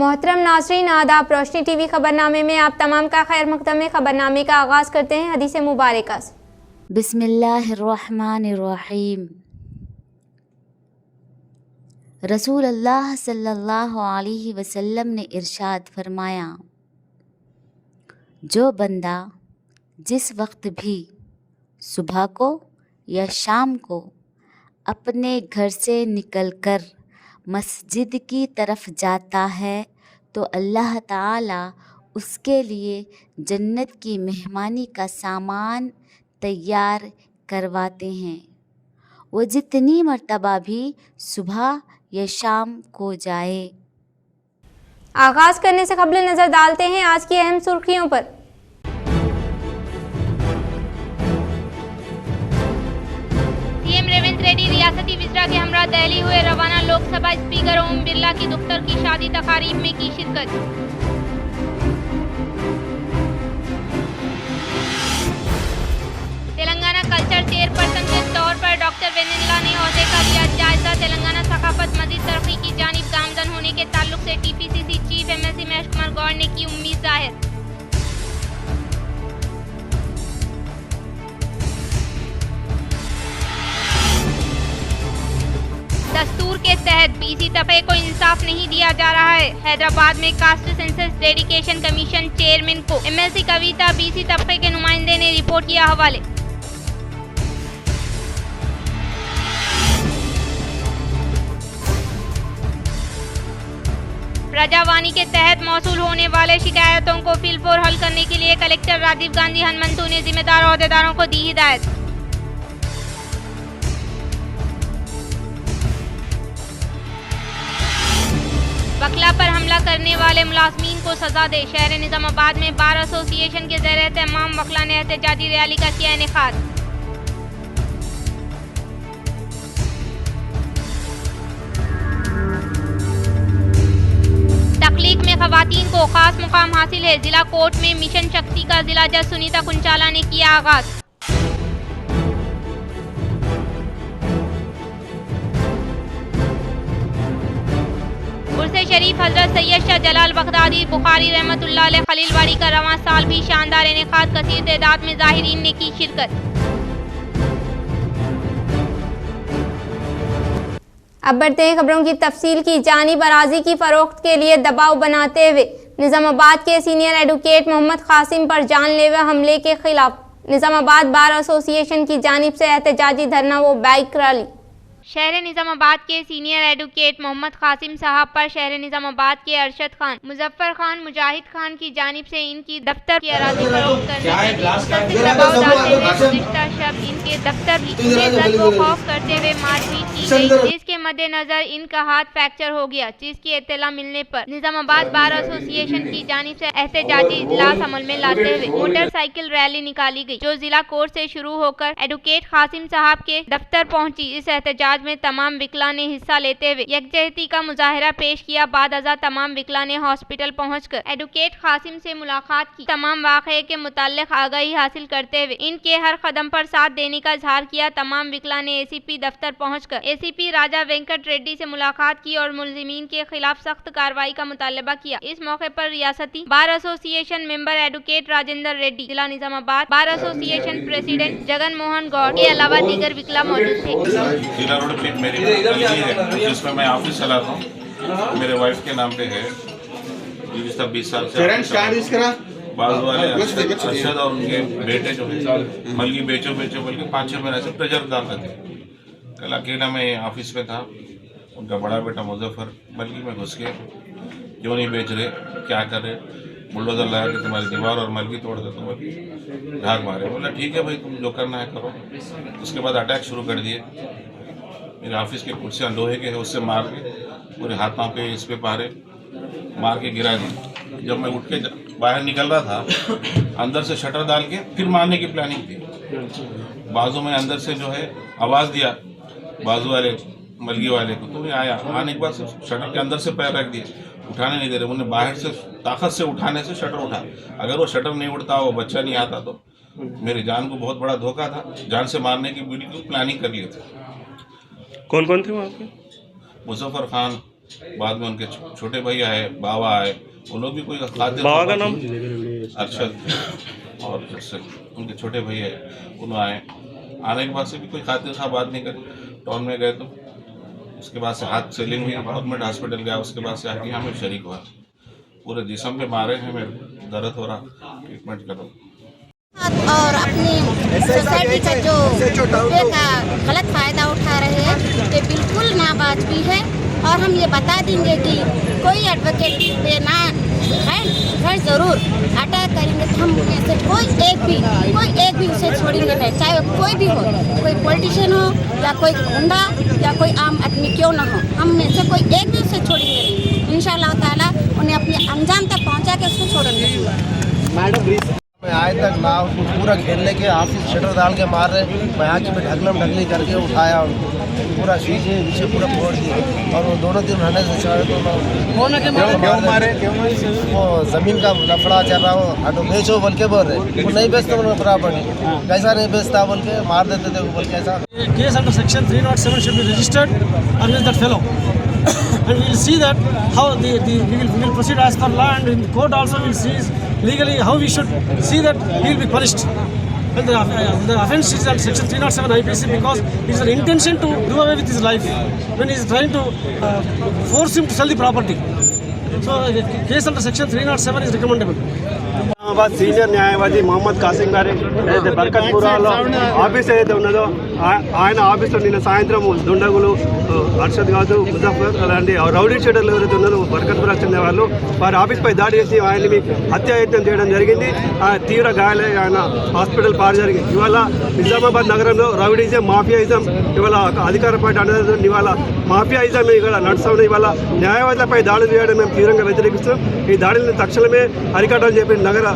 मोहतरम नाज़रीन, आदाब। रोशनी टीवी खबरनामे में आप तमाम का खैर मकदम। खबरनामे का आगाज़ करते हैं हदीस मुबारक से। बिस्मिल्लाहिर्रहमानिर्रहीम। रसूल अल्लाह सल्लल्लाहु अलैहि वसल्लम ने इरशाद फरमाया, जो बंदा जिस वक्त भी सुबह को या शाम को अपने घर से निकलकर मस्जिद की तरफ जाता है तो अल्लाह ताला उसके लिए जन्नत की मेहमानी का सामान तैयार करवाते हैं। वो जितनी मर्तबा भी सुबह या शाम को जाए। आगाज़ करने से कबल नज़र डालते हैं आज की अहम सुर्खियों पर। सीएम रेवंत रेड्डी रियासती विज़रा के हमरा दिल्ली हुए रवाना। लोकसभा स्पीकर ओम बिरला की दुख्तर की शादी तकारीब में की शिरकत। तेलंगाना कल्चर चेयरपर्सन के तौर पर डॉक्टर वेनिला ने ओहदे का लिया जायजा। तेलंगाना सकाफत मजीद तरक्की की जानिब गामजन होने के ताल्लुक से TPCC chief MLC Mahesh Kumar Goud ने की उम्मीद जाहिर। दस्तूर के तहत बीसी तबके को इंसाफ नहीं दिया जा रहा है। हैदराबाद में caste census dedication commission chairman को एमएलसी कविता बीसी तबके के नुमाइंदे ने रिपोर्ट किया हवाले। प्रजावाणी के तहत मौसूल होने वाले शिकायतों को फिलफोर हल करने के लिए कलेक्टर राजीव गांधी हनुमंतु ने जिम्मेदार ओहदेदारों को दी हिदायत। वकला पर हमला करने वाले मुलाजमीन को सजा दे। शहर निजामाबाद में बार एसोसिएशन के ज़ेर एहतमाम वकला ने एहतजाजी रैली का किया इनेकाद। तकलीक में खवातीन को खास मुकाम हासिल है। जिला कोर्ट में मिशन शक्ति का जिला जज सुनीता कुंचाला ने किया आगाज। उर्से शरीफ हजरत सैयद शाह जलाल बगदादी बुखारी रहमतुल्लाह अलैह खलीलवाड़ी का रवां साल भी शानदार इनेकाद। कसीर तादाद में ज़ाहिरीन ने की शिरकत। अब बढ़ते हैं खबरों की तफसील की जानिब। अराजी की फरोख्त के लिए दबाव बनाते हुए निजामाबाद के सीनियर एडवोकेट मोहम्मद कासिम पर जानलेवा हमले के खिलाफ निजामाबाद बार एसोसिएशन की जानिब से एहतजाजी धरना व बाइक रैली। शहर निजामाबाद के सीनियर एडवोकेट मोहम्मद कासिम साहब पर शहर निजामाबाद के अरशद खान, मुजफ्फर खान, मुजाहिद खान की जानिब से इनकी दफ्तर की अराजी फरोख्त करने में दबाव डालते हुए गुज़िश्ता शब इनके दफ्तर भी इज्जत को खौफ करते हुए मारपीट की गई, जिसके मद्देनजर इनका हाथ फ्रैक्चर हो गया, जिसकी इत्तला मिलने पर निजामाबाद बार एसोसिएशन की जानिब से एहतजाजी इजलास अमल में लाते हुए मोटरसाइकिल रैली निकाली गई, जो जिला कोर्ट से शुरू होकर एडवोकेट कासिम साहब के दफ्तर पहुंची। इस एहतजाज में तमाम विकला ने हिस्सा लेते हुए यकजहती का मुजाहरा पेश किया। बाद अज़ा तमाम विकला ने हॉस्पिटल पहुंचकर एडवोकेट कासिम से मुलाकात की। तमाम वाक़े के मुताल्लिक आगाही हासिल करते हुए इनके हर कदम पर साथ देने का इजहार किया। तमाम विकला ने एसीपी दफ्तर पहुंचकर एसीपी राजा वेंकट रेड्डी से मुलाकात की और मुलजिमीन के खिलाफ सख्त कार्रवाई का मुतालबा किया। इस मौके पर रियासती bar association member advocate Rajendra Reddy, जिला Nizamabad bar association president Jagan Mohan Goud के अलावा दीगर विकला मौजूद थे। मेरी जिसमें मैं ऑफिस चलाता हूँ, मेरे वाइफ के नाम पे है। 20 साल से बाजू वाले अरशद और उनके बेटे जो है मलगी बेचो बल्कि 5-6 महीने से प्रेजर डालते थे। कल अकेला मैं ऑफिस में था, उनका बड़ा बेटा मुजफ्फर मलगी में घुस के क्यों नहीं बेच रहे, क्या कर रहे, बुलडोजर लाया कि तुम्हारी दीवार और मलगी तोड़ दे, तुम झाग मारे। बोला ठीक है भाई, तुम जो करना है करो। उसके बाद अटैक शुरू कर दिए। मेरे ऑफिस के कुर्सियाँ लोहे के है, उससे मार के पूरे हाथों पे इस पे पारे मार के गिरा दी। जब मैं उठ के बाहर निकल रहा था, अंदर से शटर डाल के फिर मारने की प्लानिंग थी। बाजू में अंदर से जो है आवाज़ दिया बाजू वाले मलगी वाले को, तो मैं आया। आने के बाद शटर के अंदर से पैर रख दिए, उठाने नहीं दे रहे। उन्हें बाहर से ताकत से उठाने से शटर उठा। अगर वो शटर नहीं उठता, वो बच्चा नहीं आता, तो मेरी जान को बहुत बड़ा धोखा था। जान से मारने की बिल्कुल प्लानिंग कर लिए थे। कौन कौन थे वहाँ पे? मुजफ्फर खान, बाद में उनके छोटे भैया है, बाबा है, उन लोग भी कोई खातिर बाबा का नाम अरशद और उनके छोटे भैया है, उन्होंने आए। आने के बाद से भी कोई खातिर खा बात नहीं करी। टाउन में गए तो उसके बाद से हाथ सेलिंग हुई, गवर्नमेंट हॉस्पिटल गया, उसके बाद से आके हमें शरीक हुआ। पूरे जिस्म पे मारे हैं, मेरे दर्द हो रहा, ट्रीटमेंट करो। और अपनी सोसाइटी का जो रुपये का गलत फ़ायदा उठा रहे हैं ये बिल्कुल नावाजिबी है। और हम ये बता देंगे कि कोई एडवोकेट पे ना है ज़रूर अटैक करेंगे तो हम में से कोई एक भी उसे छोड़ेंगे नहीं, चाहे वो कोई भी हो, कोई पॉलिटिशियन हो या कोई गुंडा या कोई आम आदमी क्यों ना हो, हम में से कोई एक भी उसे छोड़ेंगे नहीं। इंशाअल्लाह ताला उन्हें अपने अंजाम तक पहुँचा के उसको छोड़ेंगे। मैडम मैं आज तक ना उसको पूरा घेरने के ऑफिस शटर डाल के मार रहे, मैं आके में ढकली करके उठाया उनको, पूरा शीशे पीछे पूरा फोड़ दिए। और वो दोनों दिन रहने से क्यों मारे? वो ज़मीन का लफड़ा चल रहा हो, ऑटो बेचो बोल के बोल रहे, वो नहीं बेचते उन्होंने प्रॉपर्टी, कैसा नहीं बेचता बोल के मार देते थे बोल के। ऐसा case under section 307 should be registered against that fellow. And we will see that how we will proceed as per law, and in court also we will see legally how we should see that he will be punished. And the offence is at section 307 IPC because it is an intention to do away with his life when he is trying to force him to sell the property. So case under section 307 is recommendable. Nizamabad senior న్యాయవాది మొహమ్మద్ కాసిం గారి ఏదైతే బర్కత్పురాలో office ఏదైతే ఉన్నదో ఆయన ఆఫీస్లో నిన్న సాయంత్రం దుండగులు అర్షద్ కాదు, ముజఫర్ అలాంటి రౌడీ షీటర్లు ఎవరైతే ఉన్నారో బర్కత్పురా చెందే వాళ్ళు వారి ఆఫీస్పై దాడి చేసి ఆయన్ని హత్యాయత్నం చేయడం జరిగింది. తీవ్ర గాయాలై ఆయన హాస్పిటల్ పారు జరిగింది. ఇవాళ నిజామాబాద్ నగరంలో రౌడీజం, మాఫియాయిజం ఇవాళ అధికార పార్టీ అనేది ఇవాళ మాఫియాయిజం ఇవాళ నడుస్తుంది. ఇవాళ న్యాయవాదులపై దాడులు చేయడం మేము తీవ్రంగా వ్యతిరేకిస్తాం. ఈ దాడులను తక్షణమే అరికట్టాలని చెప్పి నగర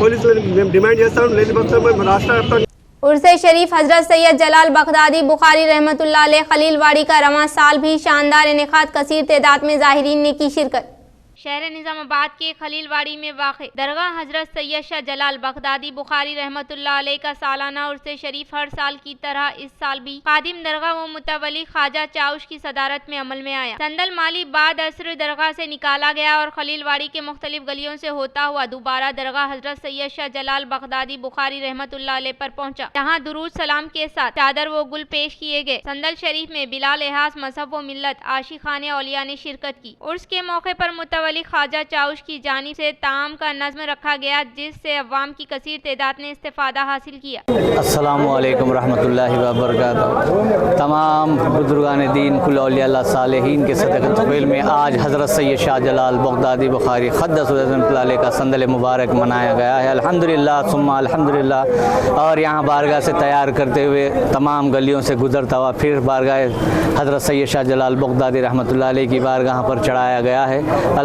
పోలీసులను మేము డిమాండ్ చేస్తాం. లేని పక్షంలో మేము రాష్ట్ర వ్యాప్తంగా उर्से शरीफ हजरत सैयद जलाल बगदादी बुखारी रहमतुल्लाह अलैह खलीलवाड़ी का रवां साल भी शानदार इनेकाद कसीर तादाद में ज़ाहिरीन ने की शिरकत। शहर निज़ामाबाद के खलीलवाड़ी में वाक़े दरगाह हजरत सैयद शाह जलाल बगदादी बुखारी रहमतुल्लाह अलैह का सालाना उर्से शरीफ हर साल की तरह इस साल भी खादिम दरगाह व मुतवली ख्वाजा चाउश की सदारत में अमल में आया। संदल माली बाद असर दरगाह से निकाला गया और खलीलवाड़ी के मुख्तलिफ गलियों से होता हुआ दोबारा दरगाह हजरत सैयद शाह जलाल बगदादी बुखारी रहमतुल्लाह अलैह पर पहुंचा, जहां दुरूद सलाम के साथ चादर व गुल पेश किए गए। संदल शरीफ में बिला लिहाज मजहब व मिल्लत आशिखाने औलिया ने शिरकत की। उर्स के मौके पर मुतवली ख्वाजा चाउश की जानिब से ताम का नज़्म रखा गया, जिससे अवाम की कसीर तादाद ने इस्तिफादा हासिल किया। अस्सलामु अलैकुम रहमतुल्लाहि व बरकातहू। तमाम बुजुर्गान दीन कुल औलिया अल्लाह सालेहीन के सदक़त क़बूल में आज हज़रत सैयद शाह जलाल बगदादी बुखारी क़द्दस का संदल मुबारक मनाया गया है। अल्हम्दुलिल्लाह सुम्मा अल्हम्दुलिल्लाह। और यहाँ बारगाह से तैयार करते हुए तमाम गलियों से गुजरता हुआ फिर बारगाह हज़रत सैयद शाह जलाल बगदादी रहमतुल्लाह अलैह की बारगाह पर चढ़ाया गया है।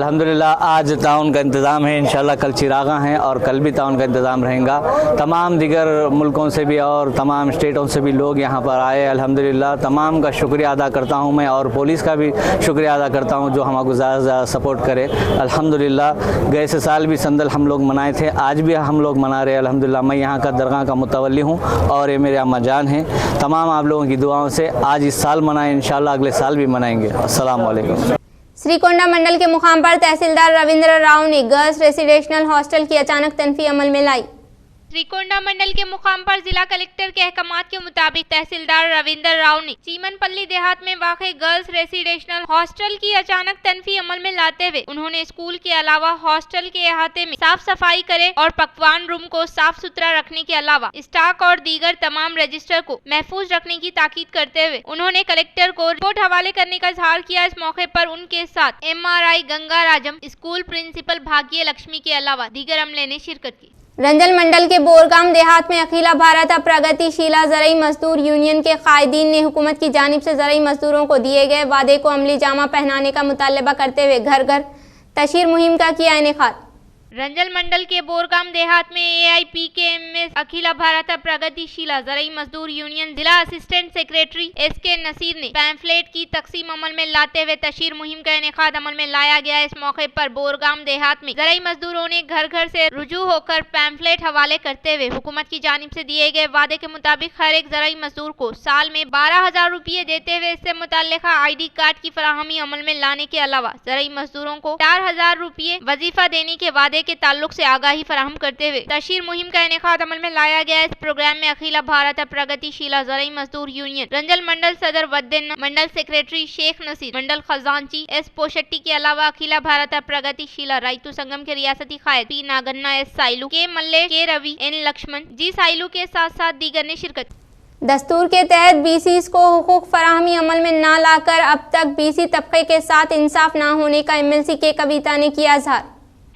अल्हम्दुलिल्लाह आज ताउन का इंतज़ाम है, इंशाअल्लाह कल चिरागा हैं और कल भी ताउन का इंतज़ाम रहेगा। तमाम दिगर मुल्कों से भी और तमाम स्टेटों से भी लोग यहाँ पर आए। अल्हम्दुलिल्लाह तमाम का शुक्रिया अदा करता हूँ मैं, और पुलिस का भी शुक्रिया अदा करता हूँ जो हमको ज़्यादा से ज़्यादा सपोर्ट करे। अल्हम्दुलिल्लाह गए से साल भी संदल हम लोग मनाए थे, आज भी हम लोग मना रहे हैं। अल्हम्दुलिल्लाह मैं यहाँ का दरगाह का मुतवल्ली हूँ और ये मेरे अम्मा जान हैं। तमाम आप लोगों की दुआओं से आज इस साल मनाएं, इंशाअल्लाह अगले साल भी मनाएंगे। अस्सलाम वालेकुम। श्रीकोंडा मंडल के मुकाम पर तहसीलदार रविंद्र राव ने गर्ल्स रेसिडेंशियल हॉस्टल की अचानक तनफी अमल में लाई। श्रीकोंडा मंडल के मुकाम पर जिला कलेक्टर के अहकामात के मुताबिक तहसीलदार रविंद्र राव ने चीमनपल्ली देहात में वाक़े गर्ल्स रेसिडेंशियल हॉस्टल की अचानक तनफी अमल में लाते हुए उन्होंने स्कूल के अलावा हॉस्टल के अहाते में साफ सफाई करे और पकवान रूम को साफ सुथरा रखने के अलावा स्टॉक और दीगर तमाम रजिस्टर को महफूज रखने की ताकीद करते हुए उन्होंने कलेक्टर को रिपोर्ट हवाले करने का इजहार किया। इस मौके पर उनके साथ MRI Ganga Rajam, school principal Bhagya Lakshmi के अलावा दीगर अमले ने शिरकत की। रंजल मंडल के बोरगाम देहात में अखिला भारत प्रगतिशीला ज़रई मजदूर यूनियन के कायदीन ने हुकूमत की जानिब से ज़रई मजदूरों को दिए गए वादे को अमली जामा पहनाने का मुतालबा करते हुए घर घर तशहीर मुहिम का किया इनेकाद। रंजल मंडल के बोरगाम देहात में AIPKMS अखिल भारत प्रगतिशील जराई मजदूर यूनियन जिला असिस्टेंट सेक्रेटरी SK नसीर ने पैम्फलेट की तकसीम अमल में लाते हुए तशहीर मुहिम का इनेकाद अमल में लाया गया। इस मौके पर बोरगाम देहात में जराई मजदूरों ने घर घर से रुजू होकर पैम्फलेट हवाले करते हुए हुकूमत की जानिब से दिए गए वादे के मुताबिक हर एक जराई मजदूर को साल में 12,000 रुपये देते हुए इससे मुतल्लिका ID कार्ड की फराहमी अमल में लाने के अलावा जराई मजदूरों को 4,000 रुपये वजीफा देने के वादे के ताल्लुक से आगाही फराहम करते हुए तशहीर मुहिम का इनेकाद अमल में लाया गया। इस प्रोग्राम में अखिल भारत प्रगतिशील जराई मजदूर यूनियन रंजल मंडल सदर वद्दन, मंडल सेक्रेटरी शेख नसीर, मंडल खजांची S पोशट्टी के अलावा अखिल भारत प्रगतिशील राइतु संगम के रियासती कायद P Naganna S Sailu, K मल्ले, K Ravi, N Lakshman, G Sailu के साथ साथ दीगर ने शिरकत। दस्तूर के तहत BCs को हुकूक फराहमी अमल में ना लाकर अब तक BC तबके के साथ इंसाफ ना होने का MLC के कविता ने किया इजहार।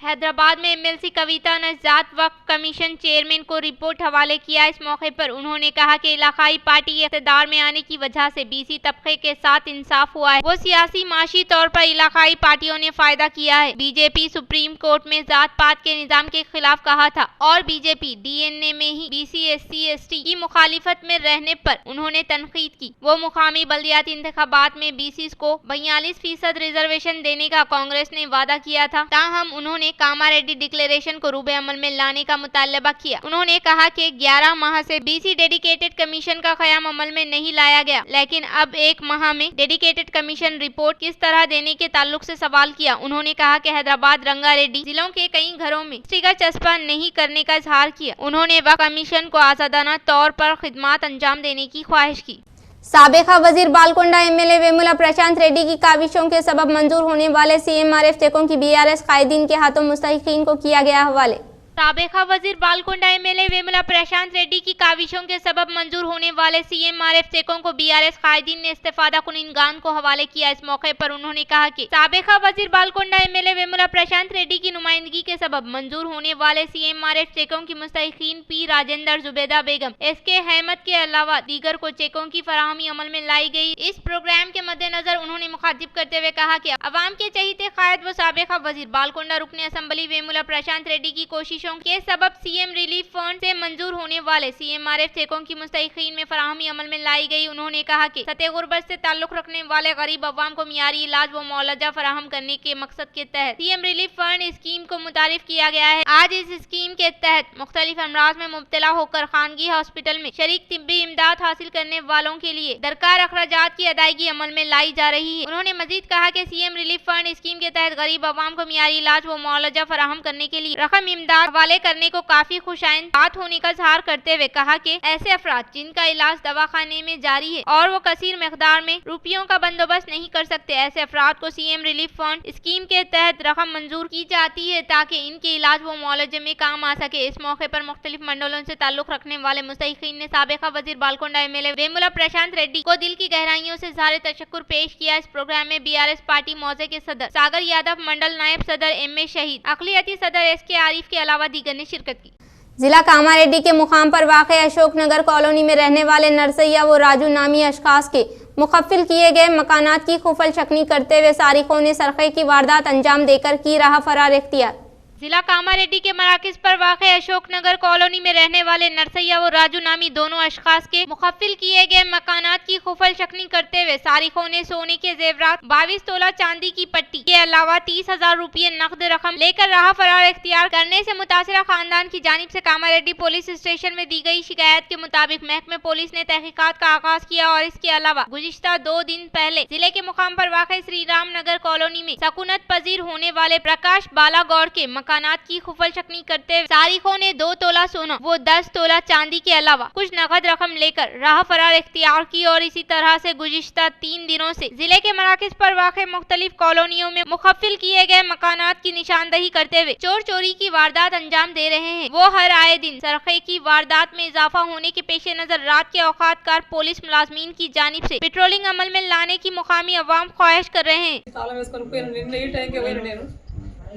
हैदराबाद में MLC कविता ने जात वक्फ कमीशन चेयरमैन को रिपोर्ट हवाले किया। इस मौके पर उन्होंने कहा कि इलाकाई पार्टी इख्तिदार में आने की वजह से BC तबके के साथ इंसाफ हुआ है। वो सियासी माशी तौर पर इलाकाई पार्टियों ने फायदा किया है। BJP सुप्रीम कोर्ट में जात पात के निजाम के खिलाफ कहा था और BJP DNA में ही BC SC ST की मुखालिफत में रहने पर उन्होंने तनकीद की। वो मुकामी बल्दियाती इंतखाबात में BCs को 42% रिजर्वेशन देने का कांग्रेस ने वादा किया था, ताहम उन्होंने कामारेड्डी डिक्लेरेशन को रूबे अमल में लाने का मुतालबा किया। उन्होंने कहा कि 11 माह से BC डेडिकेटेड कमीशन का क़याम अमल में नहीं लाया गया, लेकिन अब 1 माह में डेडिकेटेड कमीशन रिपोर्ट किस तरह देने के ताल्लुक से सवाल किया। उन्होंने कहा कि हैदराबाद रंगारेड्डी जिलों के कई घरों में स्टिकर चस्पा नहीं करने का इजहार किया। उन्होंने वक्फ कमीशन को आज़ादाना तौर पर खिदमात अंजाम देने की ख्वाहिश की। साबिका वजीर बालकोंडा MLA वेमुला प्रशांत रेड्डी की काविशों के सबब मंजूर होने वाले CMRF चेकों की BRS कायदीन के हाथों मुस्तहिकीन को किया गया हवाले। साबिका वजीर बालकोंडा MLA वेमुला प्रशांत रेड्डी की काविशों के सबब मंजूर होने वाले CMRF चेकों को BRS कायदीन ने इस्तेफादा कुनिनगान को हवाले किया। इस मौके पर उन्होंने कहा कि साबिका वजीर बालकोंडा MLA वेमुला प्रशांत रेड्डी की नुमाइंदगी के सबब मंजूर होने वाले CMRF चेकों की मुस्तहिकीन P राजेंद्र, जुबेदा बेगम, SK अहमद के अलावा दीगर को चेकों की फराहमी अमल में लाई गई। इस प्रोग्राम के मद्देनजर उन्होंने मुखातिब करते हुए कहा कि अवाम के चहीते कायद व साबिका वजीर बालकोंडा रुकने असम्बली वेमुला प्रशांत रेड्डी की कोशिश के सबब CM रिलीफ फंड से मंजूर होने वाले CMRF चेकों की मुस्तहिकीन में फराहमी अमल में लाई गई। उन्होंने कहा कि सतह गुर्बत से ताल्लुक रखने वाले गरीब अवाम को मियारी इलाज व मौलजा फराहम करने के मकसद के तहत CM रिलीफ फंड स्कीम को मुतारिफ किया गया है। आज इस स्कीम के तहत मुख्तलिफ अमराज में मुब्तला होकर खानगी हॉस्पिटल में शरीक तिब्बी इमदाद हासिल करने वालों के लिए दरकार अखराजात की अदायगी अमल में लाई जा रही है। उन्होंने मजीद कहा कि CM रिलीफ फंड स्कीम के तहत गरीब अवाम को मियारी इलाज व मौलजा फराहम करने के लिए रकम इमदाद हवाले करने को काफी खुशाइन बात होने का इजहार करते हुए कहा कि ऐसे अफराद जिनका इलाज दवाखाने में जारी है और वो कसीर मकदार में रुपयों का बंदोबस्त नहीं कर सकते, ऐसे अफराद को CM रिलीफ फंड स्कीम के तहत रकम मंजूर की जाती है ताकि इनके इलाज व मुआवजे में काम आ सके। इस मौके पर मुख्तलिफ मंडलों से ताल्लुक रखने वाले मुस्तहिकीन ने साबिका वजीर बालकोंडा MLA वेमुला प्रशांत रेड्डी को दिल की गहराइयों से इज़हार तशक्कुर पेश किया। इस प्रोग्राम में BRS पार्टी मौजे के सदर सागर यादव, मंडल नायब सदर MA शहीद, अक़लियती सदर SK आरिफ के अलावा दीगर ने शिरकत की। जिला कामारेड्डी के मुकाम पर वाक़े अशोकनगर कॉलोनी में रहने वाले नरसैया व राजू नामी अशखास के मुखफ़िल किए गए मकानात की खुफल शकनी करते हुए सारिकों ने सरक़े की वारदात अंजाम देकर की राह फरार इख्तियार। जिला कामारेड्डी के मराकज पर वाक़े अशोकनगर कॉलोनी में रहने वाले नरसैया व राजू नामी दोनों अशखास के मुखफ़िल किए गए मकानात की खुफल शकनी करते हुए सारिकों ने सोने के जेवरात, 22 तोला चांदी की पट्टी के अलावा 30,000 रुपये नकद रकम लेकर राह फरार इख्तियार करने से मुतासिरा खानदान की जानिब से कामारेड्डी पुलिस स्टेशन में दी गई शिकायत के मुताबिक महकमे पुलिस ने तहकीकात का आगाज किया और इसके अलावा गुज़िश्ता 2 दिन पहले जिले के मुकाम पर वाक़े श्री राम नगर कॉलोनी में सकूनत पजीर होने वाले प्रकाश बालागौड़ के मकानात की खुफल शकनी करते हुए सारिकों ने 2 तोला सोना वो 10 तोला चांदी के अलावा कुछ नकद रकम लेकर राह फरार इख्तियार की और इसी तरह से गुज़िश्ता 3 दिनों से जिले के मराकज पर वाक़े मुख्तलिफ कॉलोनियों में मुखफ़िल किए गए मकानात की निशानदही करते हुए चोर चोरी की वारदात अंजाम दे रहे हैं। वो हर आए दिन सरक़े की वारदात में इजाफा होने के पेश नजर रात के औकात कार पुलिस मुलाजमीन की जानिब से पेट्रोलिंग अमल में लाने की मुकामी अवाम ख्वाहिश कर रहे हैं।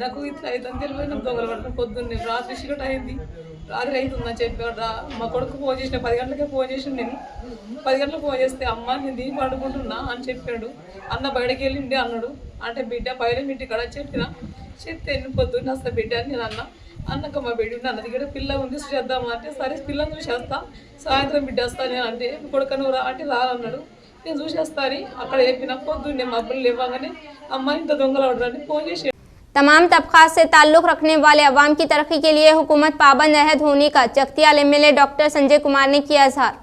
నాకు ఇట్లా అవుతుందని తెలియదు. దొంగలు పట్టుకుని పొద్దున్నే రాత్రి చీకటి అయింది, రాత్రి అవుతుందని చెప్పాడు. మా కొడుకు ఫోన్ చేసిన 10 గంటలకే ఫోన్ చేసిన నేను 10 గంటలకు ఫోన్ చేస్తే అమ్మ నేను దీపం పడుకుంటున్నా అని చెప్పాడు. అన్న బయటకు వెళ్ళిండి అన్నాడు. అంటే బిడ్డ పైన ఇంటి కాడ చెప్పిన చెప్తే పొద్దున్న వస్తా బిడ్డ అని నేను అన్నక మా బిడ్డ అన్నది ఇక్కడ పిల్ల ఉంది చూసేద్దామా అంటే సరే పిల్లని చూసేస్తా సాయంత్రం బిడ్డ వస్తా నేను అంటే కొడుక నువ్వు రా అంటే రాలన్నాడు నేను చూసేస్తా అని అక్కడ చెప్పిన పొద్దున్నే మబ్బులు లేవగానే అమ్మ ఇంత దొంగలు అవడానికి ఫోన్ చేసి तमाम तबकात से ताल्लुक़ रखने वाले अवाम की तरक्की के लिए हुकूमत पाबंद अहद होने का जगतियाल MLA डॉक्टर संजय कुमार ने किया इज़हार।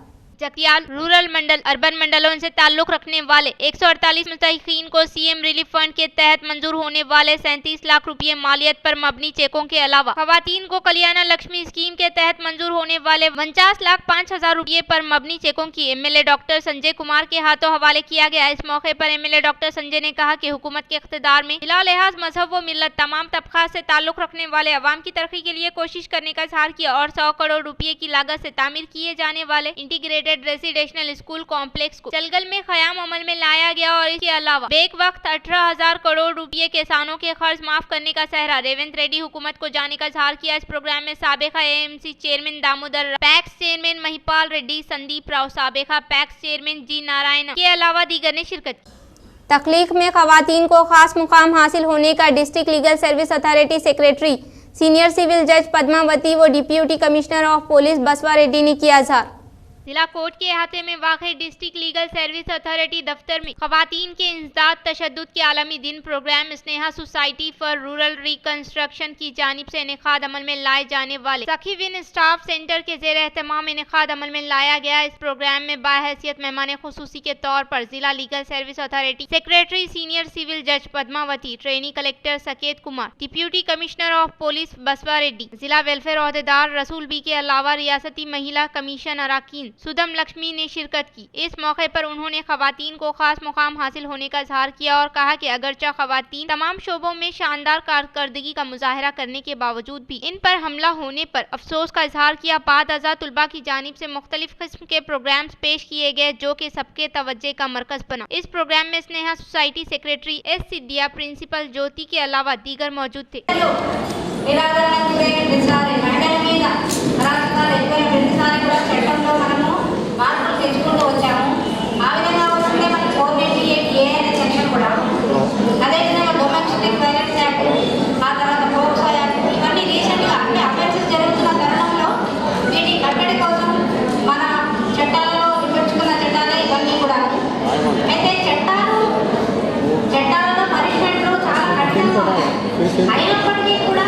जगतियाल रूरल मंडल अर्बन मंडलों से ताल्लुक रखने वाले 148 मुस्तहिकीन को सीएम रिलीफ फंड के तहत मंजूर होने वाले 37 लाख रुपए मालियत पर मबनी चेकों के अलावा खवातीन को कल्याण लक्ष्मी स्कीम के तहत मंजूर होने वाले 49,05,000 रुपए पर मबनी चेकों की MLA डॉक्टर संजय कुमार के हाथों हवाले किया गया। इस मौके पर MLA डॉक्टर संजय ने कहा कि हुकूमत के इख्तिदार में बिला लिहाज मजहब व मिल्लत तमाम तबका से ताल्लुक रखने वाले अवाम की तरक्की के लिए कोशिश करने का इज़हार किया और 100 करोड़ रुपए की लागत से तामीर किए जाने वाले इंटीग्रेटेड रेसिडेंशियल स्कूल कॉम्प्लेक्स को चलगल में क़याम अमल में लाया गया और इसके अलावा बेक वक्त 18,000 करोड़ रुपए किसानों के खर्च माफ करने का सहरा रेवंत रेड्डी हुकूमत को जाने का इज़हार किया। इस प्रोग्राम में साबिका AMC chairman Damodar, PACS chairman Mahipal Reddy, Sandeep Rao, साबिका पैक्स चेयरमैन जी नारायण के अलावा दीगर ने शिरकत की। तख्लीक में खवातीन को खास मुकाम हासिल होने का district legal service authority secretary senior civil जज पद्मावती व deputy commissioner of police Basava Reddy ने किया इज़हार। जिला कोर्ट के अहाते में वाक़ डिस्ट्रिक्ट लीगल सर्विस अथॉरिटी दफ्तर में खवातीन के इंसदाद तशद्दुद के आलमी दिन program Sneha society for rural reconstruction की जानिब से इनेकाद अमल में लाए जाने वाले सखी विन स्टाफ सेंटर के ज़ेर एहतमाम इनेकाद अमल में लाया गया। इस प्रोग्राम में बाहैसियत मेहमान खुसूसी के तौर पर जिला legal service authority secretary senior civil जज Padmavati, trainee collector Saket Kumar, deputy commissioner of police Basava Reddy, जिला वेलफेयर अहदेदार रसूल बी के अलावा रियासती महिला कमीशन अराकीन सुदम लक्ष्मी ने शिरकत की। इस मौके पर उन्होंने खवातीन को खास मुकाम हासिल होने का इज़हार किया और कहा कि अगरचा खवातीन तमाम शोबों में शानदार कारकर्दगी का मुजाहरा करने के बावजूद भी इन पर हमला होने पर अफसोस का इज़हार किया। बाद अज़ा तुलबा की जानिब से मुख्तलिफ किस्म के प्रोग्राम्स पेश किए गए जो कि सबके तवज्जे का मरकज बना। इस प्रोग्राम में Sneha society secretary S Siddiya, principal Jyoti के अलावा दीगर मौजूद थे। మార్పులు తెచ్చుకుంటూ వచ్చాము। ఆ విధంగా వస్తుంటే మన 498A అనే సెక్షన్ కూడా, అదేవిధంగా డొమెస్టిక్ వైలెన్స్ యాక్ట్, ఆ తర్వాత పోక్సో యాక్ట్, ఇవన్నీ రీసెంట్గా అంటే అఫెన్సెస్ జరుగుతున్న తరుణంలో వీటి కట్టడి కోసం మన చట్టాలలో వివరించుకున్న చట్టాలే ఇవన్నీ కూడా। అయితే చట్టాలలో పనిష్మెంట్లు చాలా కఠినంగా ఉన్నాయి। అయినప్పటికీ కూడా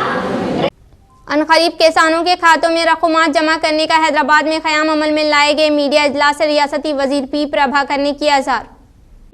अनकरीब किसानों के खातों में रकूमात जमा करने का हैदराबाद में क़याम अमल में लाए गए मीडिया इजलास से रियासती वजीर P प्रभाकर ने किया इज़हार।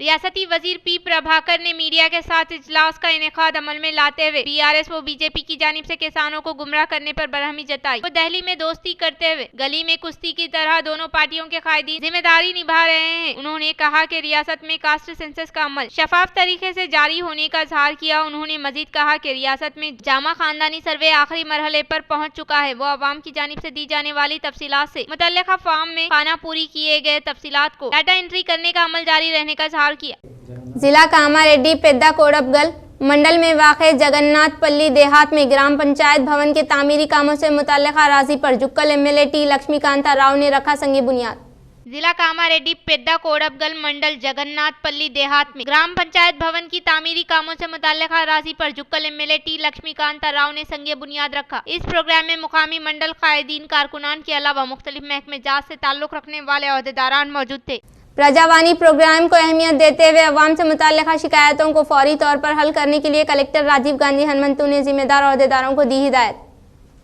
रियासती वजीर P प्रभाकर ने मीडिया के साथ इजलास का इनेकाद अमल में लाते हुए BRS व BJP की जानिब से किसानों को गुमराह करने पर बरहमी जताई। वो दिल्ली में दोस्ती करते हुए गली में कुश्ती की तरह दोनों पार्टियों के कायदीन जिम्मेदारी निभा रहे हैं। उन्होंने कहा कि रियासत में कास्ट सेंसस का अमल शफाफ तरीके से जारी होने का इज़हार किया। उन्होंने मजीद कहा कि रियासत में जामा खानदानी सर्वे आखिरी मरहले पर पहुँच चुका है। वो अवाम की जानिब से दी जाने वाली तफसीलात से मुतल्लिका फार्म में खाना पूरी किए गए तफसीलात को डाटा एंट्री करने का अमल जारी रहने का इज़हार किया। जिला कामारेड्डी पेद्दा कोडबगल मंडल में वाक़े जगन्नाथपल्ली देहात में ग्राम पंचायत भवन के तामीरी कामों से मुतल्लिका अराज़ी पर जुक्कल MLA T लक्ष्मीकांता राव ने रखा संगे बुनियाद। जिला कामारेड्डी पेद्दा कोडबगल मंडल जगन्नाथपल्ली देहात में ग्राम पंचायत भवन की तामीरी कामों से मुतल्लिका अराज़ी पर जुक्कल MLA T लक्ष्मीकांता राव ने संगे बुनियाद रखा। इस प्रोग्राम में मुकामी मंडल कायदीन कारकुनान के अलावा मुख्तलिफ महकमे जात से ताल्लुक़ रखने वाले अहदेदारान मौजूद थे। प्रजावाणी प्रोग्राम को अहमियत देते हुए अवाम से मुताल्लिक़ा शिकायतों को फौरी तौर पर हल करने के लिए कलेक्टर राजीव गांधी हनुमंतु ने जिम्मेदार अहदेदारों को दी हिदायत।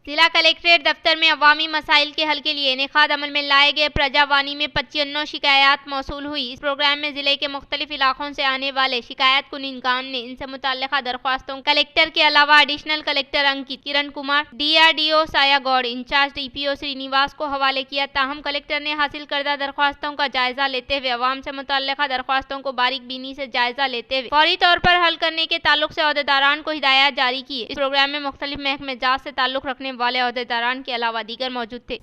जिला कलेक्ट्रेट दफ्तर में अवामी मसाइल के हल के लिए इनेकाद अमल में लाए गए प्रजावाणी में 55 शिकायत मौसूल हुई। इस प्रोग्राम में जिले के मुख्तलिफ इलाकों से आने वाले शिकायत कुनिंदगान ने इनसे मुतल्लिका दरख्वास्तों कलेक्टर के अलावा एडिशनल कलेक्टर अंकित, किरण कुमार, DRDO साया गौड़, इंचार्ज DPO श्रीनिवास को हवाले किया। ताहम कलेक्टर ने हासिल करदा दरख्वास्तों का जायजा लेते हुए अवाम से मुतल्लिका दरख्वास्तों को बारीक बीनी से जायजा लेते हुए फौरी तौर पर हल करने के ताल्लुक से अहदेदारान को हिदायत जारी की। इस प्रोग्राम में मुख्तलिफ महकमे जात से ताल्लुक रखने वाले अहदेदारान के अलावा दीगर मौजूद थे।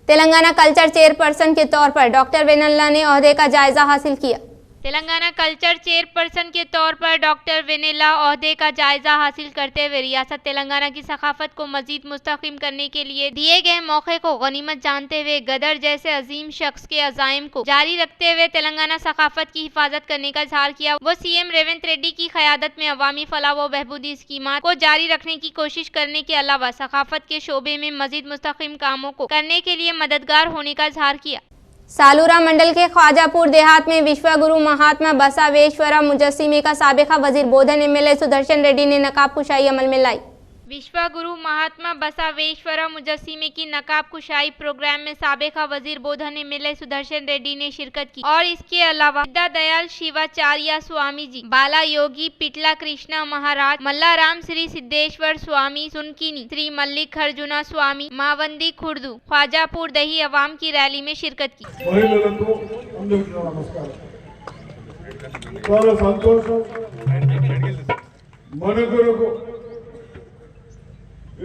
तेलंगाना कल्चर चेयरपर्सन के तौर पर डॉक्टर वेनल्ला ने ओहदे का जायजा हासिल किया। तेलंगाना कल्चर चेयरपर्सन के तौर पर डॉक्टर वेनेला ओहदे का जायजा हासिल करते हुए रियासत तेलंगाना की सकाफत को मजीद मुस्तहकम करने के लिए दिए गए मौके को गनीमत जानते हुए गदर जैसे अजीम शख्स के अज़ाइम को जारी रखते हुए तेलंगाना सकाफत की हिफाजत करने का इजहार किया। वो सीएम रेवंत रेड्डी की क़यादत में अवामी फलाह व बहबूदी स्कीमात को जारी रखने की कोशिश करने के अलावा सकाफत के शोबे में मजीद मुस्तहकम कामों को करने के लिए मददगार होने का इजहार किया। सालूरा मंडल के ख्वाजापुर देहात में विश्वगुरु महात्मा बसवेश्वरा मुजस्सिमे का साबिका वजीर बोधन एमएलए सुदर्शन रेड्डी ने नकाब कुशाई अमल में लाई। विश्वगुरु महात्मा बसवेश्वरा मुजस्सिमे की नकाब कुशाई प्रोग्राम में साबिका वजीर बोधन एमएलए सुदर्शन रेड्डी ने शिरकत की और इसके अलावा विद्या दयाल शिवाचार्य स्वामी जी, बाला योगी पिटला कृष्णा महाराज, मल्लाराम श्री सिद्धेश्वर स्वामी सुनकिनी, श्री मल्लिक अर्जुना स्वामी, मावंदी खुर्दू, ख्वाजापुर दही अवाम की रैली में शिरकत की।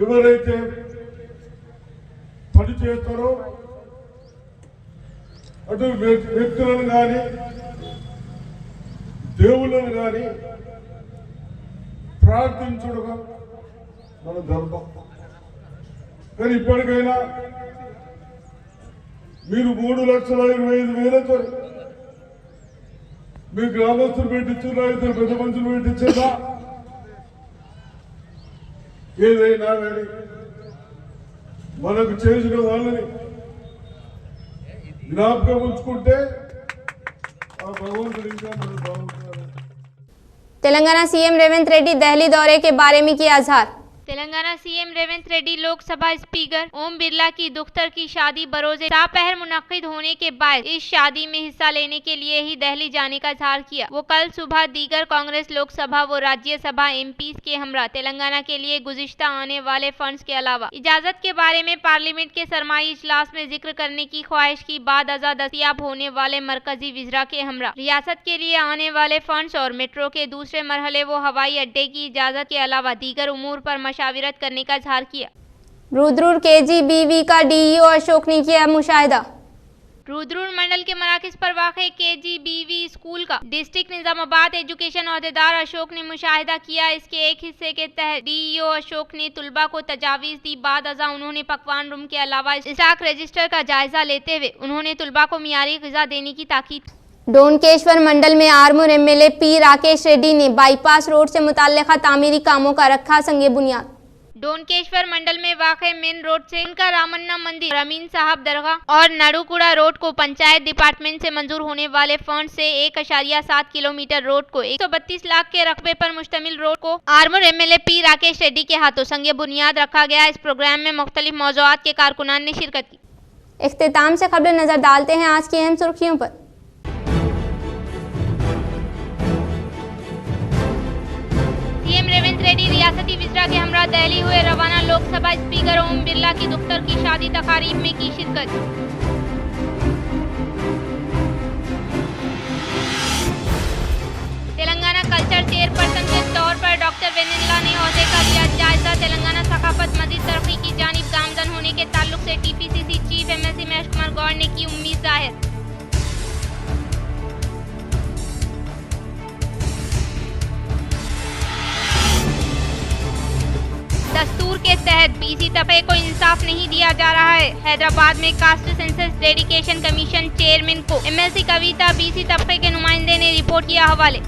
ఎవరైతే పని చేస్తారో అటు వ్యక్తులను కానీ దేవుళ్ళను కానీ ప్రార్థించడం మన ధర్మం. కానీ ఇప్పటికైనా మీరు 3,25,000తో మీ గ్రామస్తులు పెట్టించున్నా, ఇద్దరు పెద్ద మనుషులు పెట్టించేదా, ఏదైనా కానీ మనకు చేసిన వాళ్ళని జ్ఞాపకం ఉంచుకుంటే ఆ భగవంతుడు ఇంకా మనకు బాగుంటారు. तेलंगाना सीएम रेवंत रेड्डी दिल्ली दौरे के बारे में किया इजहार। तेलंगाना सीएम रेवंत रेड्डी लोकसभा स्पीकर ओम बिरला की दुख्तर की शादी बरोज़े दोपहर मुनक्किद होने के बाद इस शादी में हिस्सा लेने के लिए ही दिल्ली जाने का इजहार किया। वो कल सुबह दीगर कांग्रेस लोकसभा व राज्यसभा एमपीज के हमरा तेलंगाना के लिए गुज़िश्ता आने वाले फंड्स के अलावा इजाजत के बारे में पार्लियामेंट के सरमाई इजलास में जिक्र करने की ख्वाहिश की बाद अज़ा दस्तियाब होने वाले मरकजी विज़रा के हमरा रियासत के लिए आने वाले फंड्स और मेट्रो के दूसरे मरहले वो हवाई अड्डे की इजाजत के अलावा दीगर उमूर पर मशाविरत करने का इजहार किया। रुद्रुर केजीबीवी का डीईओ अशोक ने किया मुशाहिदा। रुद्रुर मंडल के मराकज पर वाक़े केजीबीवी स्कूल का डिस्ट्रिक्ट निजामाबाद एजुकेशन अहदेदार अशोक ने मुशाहिदा किया। इसके एक हिस्से के तहत डीईओ अशोक ने तुलबा को तजावीज़ दी। बाद अज़ा उन्होंने पकवान रूम के अलावा स्टॉक रजिस्टर का जायजा लेते हुए उन्होंने तुलबा को मियारी ग़िज़ा देने की ताकीद। डोनकेश्वर मंडल में आरमूर एमएलए पी राकेश रेड्डी ने बाईपास रोड से मुताल्लिका तामीरी कामों का रखा संगे बुनियाद। डोनकेश्वर मंडल में वाक़े मेन रोड से उनका रामन्ना मंदिर, रमीन साहब दरगाह और नाडुकुड़ा रोड को पंचायत डिपार्टमेंट से मंजूर होने वाले फंड से 1.7 किलोमीटर रोड को 132 लाख के रकबे पर मुश्तमिल रोड को आरमूर एमएलए पी राकेश रेड्डी के हाथों संगे बुनियाद रखा गया। इस प्रोग्राम में मुख्तलिफ मौज़ूआत के कारकुनान ने शिरकत की। इख्तिताम से खबरें नजर डालते हैं आज की अहम सुर्खियों पर। सीएम रेवंत रेड्डी रियासती विज़रा के हमरा दिल्ली हुए रवाना। लोकसभा स्पीकर ओम बिरला की दुख्तर की शादी तकारीब में की शिरकत। तेलंगाना कल्चर चेयरपर्सन के तौर पर डॉक्टर वेनेला ने ओहदे का लिया जायजा। तेलंगाना सकाफत मजीद तरक्की की जानिब गामजन होने के ताल्लुक से TPCC chief MLC Mahesh Kumar Goud ने की उम्मीद जाहिर। दस्तूर के तहत बीसी तबके को इंसाफ नहीं दिया जा रहा है। हैदराबाद में caste census dedication commission chairman को एमएलसी कविता बीसी तबके के नुमाइंदे ने रिपोर्ट किया हवाले।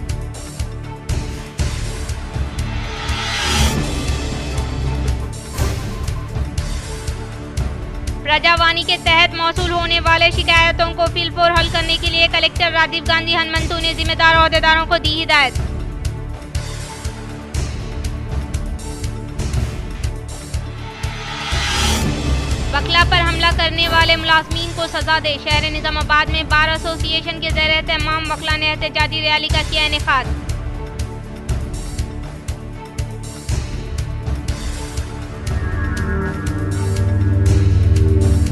प्रजावाणी के तहत मौसूल होने वाले शिकायतों को फिलफोर हल करने के लिए कलेक्टर राजीव गांधी हनुमंतु ने जिम्मेदार अहदेदारों को दी हिदायत। वकला पर हमला करने वाले मुलाजमीन को सजा दे। शहर निजामाबाद में बार एसोसिएशन के ज़ेर एहतमाम वकला ने एहतजाजी रैली का किया इनेकाद।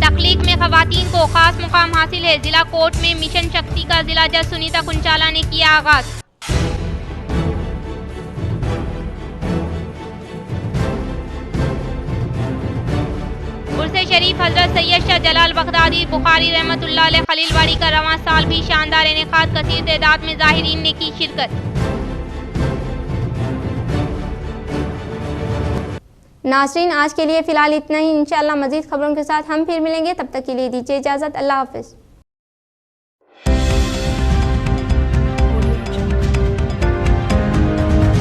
तकलीक में खवातीन को खास मुकाम हासिल है। जिला कोर्ट में मिशन शक्ति का जिला जज सुनीता कुंचाला ने किया आगाज। से शरीफ हजरत सैयद शाह जलाल बगदादी बुखारी रहमतुल्लाह अलैह खलीलवाड़ी का रवां साल भी शानदार इनेकाद कसीर तादाद में ज़ाहिरीन ने की शिरकत। नाज़रीन, आज के लिए फ़िलहाल इतना ही। इंशाअल्लाह मज़ीद खबरों के साथ हम फिर मिलेंगे। तब तक के लिए दीजिए इजाज़त। अल्लाह हाफ़िज़।